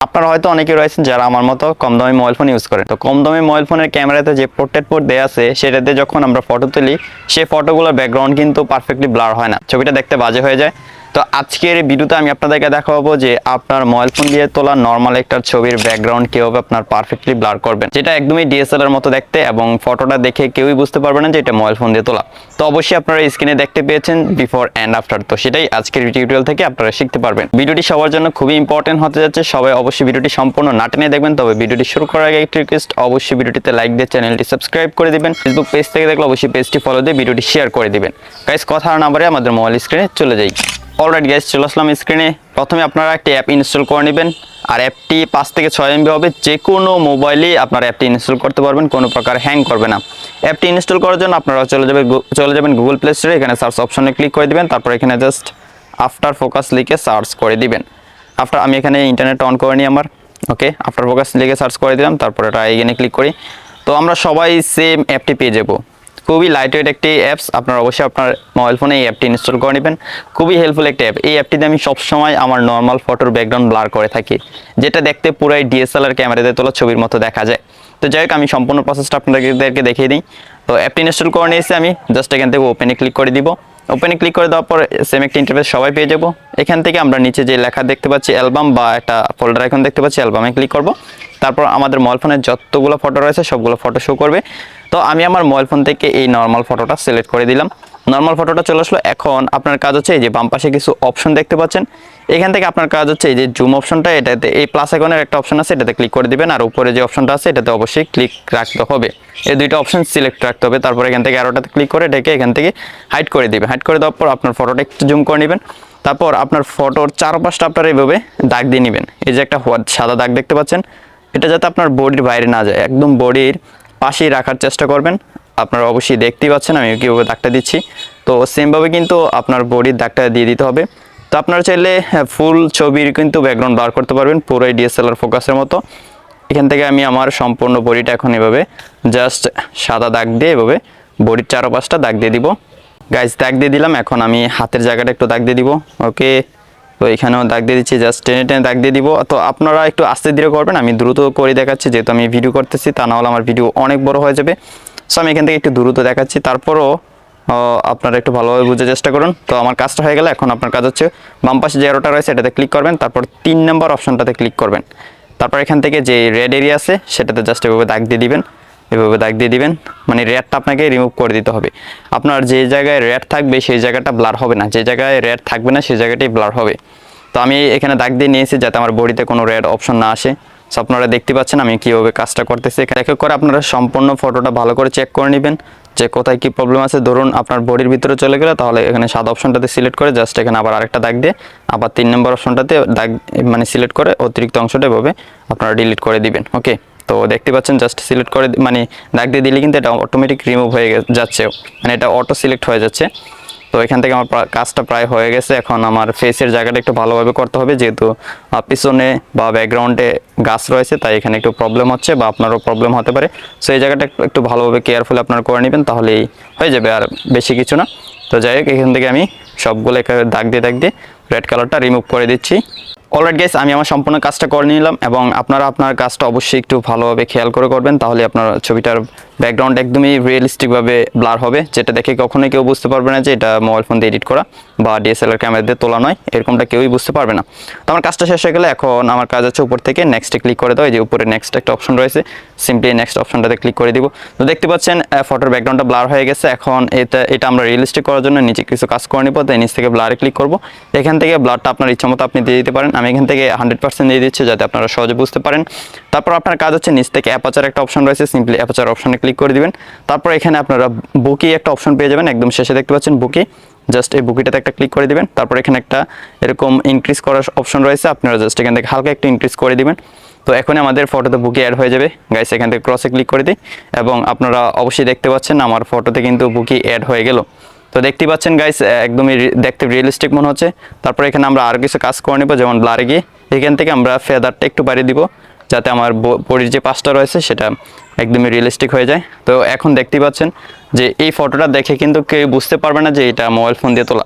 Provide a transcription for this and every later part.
আপনারা হয়তো অনেকেই রয়েছেন যারা আমার মতো কম দামি মোবাইল ফোন ইউজ করেন। তো কম দামি মোবাইল ফোনের ক্যামেরাতে যে পোর্ট্রেট মোড দেয়া আছে সেটাতে যখন আমরা ফটো তুলি সেই ফটোগুলোর ব্যাকগ্রাউন্ড কিন্তু পারফেক্টলি ব্লার হয় না, ছবিটা দেখতে বাজে হয়ে যায়। তো আজকের এই ভিডিওতে আমি আপনাদেরকে দেখাবো যে আপনার মোবাইল ফোন দিয়ে তোলা নর্মাল একটা ছবির ব্যাকগ্রাউন্ড কিভাবে আপনার পারফেক্টলি ব্লার করবেন, যেটা একদমই ডিএসএলআর মতো দেখতে এবং ফটোটা দেখে কেউই বুঝতে পারবে না যে এটা মোবাইল ফোন দিয়ে তোলা। তো অবশ্যই আপনারা স্ক্রিনে দেখতে পেয়েছেন বিফোর অ্যান্ড আফটার, তো সেটাই আজকের টিউটোরিয়াল থেকে আপনারা শিখতে পারবেন। ভিডিওটি সবার জন্য খুবই ইম্পর্টেন্ট হতে যাচ্ছে, সবাই অবশ্যই ভিডিওটি সম্পূর্ণ না টেনে দেখবেন। তবে ভিডিওটি শুরু করার আগে একটি রিকোয়েস্ট, অবশ্যই ভিডিওটিতে লাইক দিয়ে চ্যানেলটি সাবস্ক্রাইব করে দিবেন। ফেসবুক পেজ থেকে দেখলে অবশ্যই পেজটি ফলো দিয়ে ভিডিওটি শেয়ার করে দিবেন। গাইস, কথা না বাড়িয়ে আমাদের মোবাইল স্ক্রিনে চলে যাই। অলরাইট গাইস, চলে আসলাম স্ক্রিনে। প্রথমে আপনারা একটি অ্যাপ ইনস্টল করে নেবেন, আর অ্যাপটি 5 থেকে 6 MB হবে। যে কোনো মোবাইলেই আপনারা অ্যাপটি ইনস্টল করতে পারবেন, কোনো প্রকার হ্যাং করবে না। অ্যাপটি ইনস্টল করার জন্য আপনারা চলে যাবেন গুগল প্লে স্টোরে, এখানে সার্চ অপশনে ক্লিক করে দিবেন। তারপর এখানে জাস্ট আফটার ফোকাস লিখে সার্চ করে দিবেন। আমি এখানে ইন্টারনেট অন করে নিই আমার। ওকে, আফটার ফোকাস লিখে সার্চ করে দিলাম, তারপর এটা এখানে ক্লিক করি। তো আমরা সবাই সেম অ্যাপটি পেয়ে যাবো। খুবই লাইটওয়েট একটি অ্যাপস, আপনারা অবশ্যই আপনার মোবাইল ফোনে এই অ্যাপটি ইনস্টল করে নেবেন। খুবই হেল্পফুল একটি অ্যাপ। এই অ্যাপটিতে আমি সবসময় আমার নর্মাল ফটোর ব্যাকগ্রাউন্ড ব্লার করে থাকি, যেটা দেখতে পুরাই ডিএসএলআর ক্যামেরাতে তোলা ছবির মতো দেখা যায়। তো যাই হোক, আমি সম্পূর্ণ প্রসেসটা আপনাদেরকে দেখিয়ে দিই। তো অ্যাপটি ইনস্টল করে নিয়েছি আমি, জাস্ট এখান থেকে ওপেনে ক্লিক করে দিব। ওপেনে ক্লিক করে দেওয়ার পর সেম একটা ইন্টারফেস সবাই পেয়ে যাবো। এখান থেকে আমরা নিচে যে লেখা দেখতে পাচ্ছি অ্যালবাম বা একটা ফোল্ডার এখন দেখতে পাচ্ছি, অ্যালবামে ক্লিক করব। তারপর আমাদের মোবাইল ফোনের যতগুলো ফটো রয়েছে সবগুলো ফটো শো করবে। তো আমি আমার মোবাইল ফোন থেকে এই নর্মাল ফটোটা সিলেক্ট করে দিলাম। নর্মাল ফটোটা চলে আসলো। এখন আপনার কাজ হচ্ছে এই যে বাম পাশে কিছু অপশন দেখতে পাচ্ছেন, এখান থেকে আপনার কাজ হচ্ছে এই যে জুম অপশনটা, এটাতে এই প্লাস আইকনের একটা অপশন আছে, এটাতে ক্লিক করে দিবেন। আর উপরে যে অপশনটা আছে এটাতে অবশ্যই ক্লিক রাখতে হবে, এই দুইটা অপশন সিলেক্ট রাখতে হবে। তারপর এখান থেকে অ্যারোটাতে ক্লিক করে এটাকে এখান থেকে হাইড করে দিবেন। হাইড করে দেওয়ার পর আপনার ফটোটা একটু জুম করে নেবেন। তারপর আপনার ফটোর চারপাশটা আপনারা এইভাবে দাগ দিয়ে নেবেন। এই যে একটা সাদা দাগ দেখতে পাচ্ছেন, এটা যাতে আপনার বডির বাইরে না যায়, একদম বডির পাশেই রাখার চেষ্টা করবেন। আপনারা অবশ্যই দেখতেই পাচ্ছেন আমি কীভাবে দাগটা দিচ্ছি। তো সেমভাবে কিন্তু আপনার বডির দাগটা দিয়ে দিতে হবে। তো আপনারা চাইলে ফুল ছবির কিন্তু ব্যাকগ্রাউন্ড বার করতে পারবেন, পুরোই ডিএসএলআর ফোকাসের মতো। এখান থেকে আমি আমার সম্পূর্ণ বডিটা এখন এভাবে জাস্ট সাদা দাগ দিয়ে এভাবে বডির চারপাশটা দাগ দিয়ে দিব। গাইস, দাগ দিয়ে দিলাম। এখন আমি হাতের জায়গাটা একটু দাগ দিয়ে দিব। ওকে, তো এখানেও দাগ দিয়ে দিচ্ছি, জাস্ট টেনে টেনে দাগ দিয়ে দিব। তো আপনারা একটু আস্তে ধীরে করবেন, আমি দ্রুত করে দেখাচ্ছি যেহেতু আমি ভিডিও করতেছি, তা না হলে আমার ভিডিও অনেক বড় হয়ে যাবে। সো আমি এখান থেকে একটু দ্রুত দেখাচ্ছি, তারপরও আপনারা একটু ভালোভাবে বুঝার চেষ্টা করুন। তো আমার কাজটা হয়ে গেলে এখন আপনার কাজ হচ্ছে বাম পাশে যে অ্যারোটা রয়েছে এটাতে ক্লিক করবেন, তারপর 3 নম্বর অপশনটাতে ক্লিক করবেন। তারপর এখান থেকে যে রেড এরিয়া আছে সেটাতে জাস্ট এভাবে দাগ দিয়ে দিবেন। এভাবে দাগ দিয়ে দিবেন, মানে রেডটা আপনাকে রিমুভ করে দিতে হবে। আপনার যে জায়গায় রেড থাকবে সেই জায়গাটা ব্লার হবে না, যে জায়গায় রেড থাকবে না সেই জায়গাটাই ব্লার হবে। তো আমি এখানে দাগ দিয়ে নিয়েছি যাতে আমার বডিতে কোনো রেড অপশন না আসে। সো আপনারা দেখতে পাচ্ছেন আমি কীভাবে কাজটা করতেছি। এক এক করে আপনারা সম্পূর্ণ ফটোটা ভালো করে চেক করে নেবেন যে কোথায় কী প্রবলেম আছে। ধরুন আপনার বডির ভিতরে চলে গেলে তাহলে এখানে সাদা অপশনটাতে সিলেক্ট করে জাস্ট এখানে আবার আরেকটা দাগ দিয়ে আবার 3 নম্বর অপশনটাতে দাগ মানে সিলেক্ট করে অতিরিক্ত অংশটা এভাবে আপনারা ডিলিট করে দিবেন। ওকে, তো দেখতে পাচ্ছেন জাস্ট সিলেক্ট করে মানে দাগ দিয়ে দিলে কিন্তু এটা অটোমেটিক রিমুভ হয়ে যাচ্ছে, মানে এটা অটো সিলেক্ট হয়ে যাচ্ছে। তো এখান থেকে আমার কাজটা প্রায় হয়ে গেছে। এখন আমার ফেসের জায়গাটা একটু ভালোভাবে করতে হবে, যেহেতু পিছনে বা ব্যাকগ্রাউন্ডে গাছ রয়েছে তাই এখানে একটু প্রবলেম হচ্ছে বা আপনারও প্রবলেম হতে পারে। সো এই জায়গাটা একটু ভালোভাবে কেয়ারফুল আপনারা করে নেবেন, তাহলেই হয়ে যাবে, আর বেশি কিছু না। তো যাই হোক, এখান থেকে আমি সবগুলো দাগ দিয়ে রেড কালারটা রিমুভ করে দিচ্ছি। অলরাইট গাইস, আমি আমার সম্পূর্ণ কাজটা করে নিলাম এবং আপনারা আপনার কাজটা অবশ্যই একটু ভালোভাবে খেয়াল করে করবেন, তাহলে আপনার ছবিটার ব্যাকগ্রাউন্ড একদমই রিয়েলিস্টিকভাবে ব্লার হবে, যেটা দেখে কখনোই কেউ বুঝতে পারবে না যে এটা মোবাইল ফোন দিয়ে এডিট করা বা ডিএসএলআর ক্যামেরা দিয়ে তোলা নয়, এরকমটা কেউই বুঝতে পারবে না। তো আমার কাজটা শেষ হয়ে গেলে এখন আমার কাজ হচ্ছে উপর থেকে নেক্সটে ক্লিক করে দেওয়া। এই যে উপরে নেক্সট একটা অপশন রয়েছে, সিম্পলি নেক্সট অপশনটাতে ক্লিক করে দিব। তো দেখতে পাচ্ছেন ফটোর ব্যাকগ্রাউন্ডটা ব্লার হয়ে গেছে। এখন এটা আমরা রিয়েলিস্টিক করার জন্য নিচে কিছু কাজ করে নিব। তাই নিচ থেকে ব্লারে ক্লিক করব। এখান থেকে ব্লারটা আপনার ইচ্ছা মতো আপনি দিয়ে দিতে পারেন, আমি এখান থেকে 100% দিয়ে দিচ্ছি যাতে আপনারা সহজে বুঝতে পারেন। তারপর আপনার কাজ হচ্ছে নিচ থেকে অ্যাপারচার একটা অপশন রয়েছে, সিম্পলি অ্যাপারচার অপশনে ক্লিক করে দিবেন। তারপর এখানে আপনারা বুকি একটা অপশন পেয়ে যাবেন, একদম শেষে দেখতে পাচ্ছেন বুকি, জাস্ট এই বুকিটাতে একটা ক্লিক করে দিবেন। তারপর এখানে একটা এরকম ইনক্রিজ করার অপশন রয়েছে, আপনারা জাস্ট এখান থেকে হালকা একটু ইনক্রিজ করে দিবেন। তো এখন আমাদের ফটোতে বুকি অ্যাড হয়ে যাবে। গাইস, এখান থেকে ক্রসে ক্লিক করে দিই এবং আপনারা অবশ্যই দেখতে পাচ্ছেন আমার ফটোতে কিন্তু বুকি অ্যাড হয়ে গেল। তো দেখতে পাচ্ছেন গাইস, একদমই দেখতে রিয়েলিস্টিক মনে হচ্ছে। তারপর এখানে আমরা আরও কিছু কাজ করে নেব, যেমন ব্লারে গিয়ে এখান থেকে আমরা ফেদারটা একটু বাড়িয়ে দিব যাতে আমার বডির যে পাশটা রয়েছে সেটা একদমই রিয়েলিস্টিক হয়ে যায়। তো এখন দেখতে পাচ্ছেন যে এই ফটোটা দেখে কিন্তু কেউ বুঝতে পারবে না যে এটা মোবাইল ফোন দিয়ে তোলা,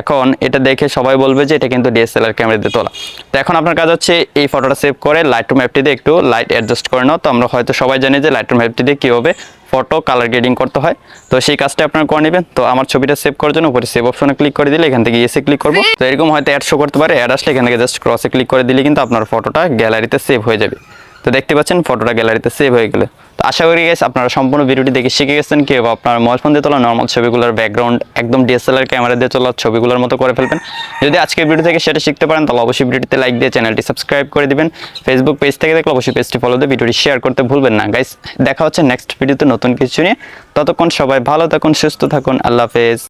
এখন এটা দেখে সবাই বলবে যে এটা কিন্তু ডিএসএলআর ক্যামেরা দিয়ে তোলা। তো এখন আপনার কাজ হচ্ছে এই ফটোটা সেভ করে লাইটরুম অ্যাপটি দিয়ে একটু লাইট অ্যাডজাস্ট করে নাও। তো আমরা হয়তো সবাই জানি যে লাইটরুম অ্যাপটি দিয়ে কীভাবে ফটো কালার গ্রেডিং করতে হয়, তো সেই কাজটা আপনারা করে নেবেন। তো আমার ছবিটা সেভ করার জন্য উপরে সেভ অপশনে ক্লিক করে দিলে এখান থেকে এসে ক্লিক করবো। তো এরকম হয়তো অ্যাড শো করতে পারে, অ্যাড আসলে এখান থেকে জাস্ট ক্রসে ক্লিক করে দিলে কিন্তু আপনার ফটোটা গ্যালারিতে সেভ হয়ে যাবে। তো দেখতে পাচ্ছেন ফটোটা গ্যালারিতে সেভ হয়ে গেলে। তো আশা করি গাইস আপনারা সম্পূর্ণ ভিডিওটি দেখে শিখে গেছেন কীভাবে আপনার মোবাইল ফোন দিয়ে তোলা নর্মাল ছবিগুলোর ব্যাকগ্রাউন্ড একদম ডিএসএলআর ক্যামেরা দিয়ে তোলা ছবিগুলোর মতো করে ফেলবেন। যদি আজকের ভিডিও থেকে সেটা শিখতে পারেন তাহলে অবশ্যই ভিডিওটিতে লাইক দিয়ে চ্যানেলটি সাবস্ক্রাইব করে দিবেন। ফেসবুক পেজ থেকে দেখলে অবশ্যই পেজটি ফলো দিয়ে ভিডিওটি শেয়ার করতে ভুলবেন না গাইস। দেখা হচ্ছে নেক্সট ভিডিওতে নতুন কিছু নিয়ে। ততক্ষণ সবাই ভালো থাকুন, সুস্থ থাকুন, আল্লাহ হাফেজ।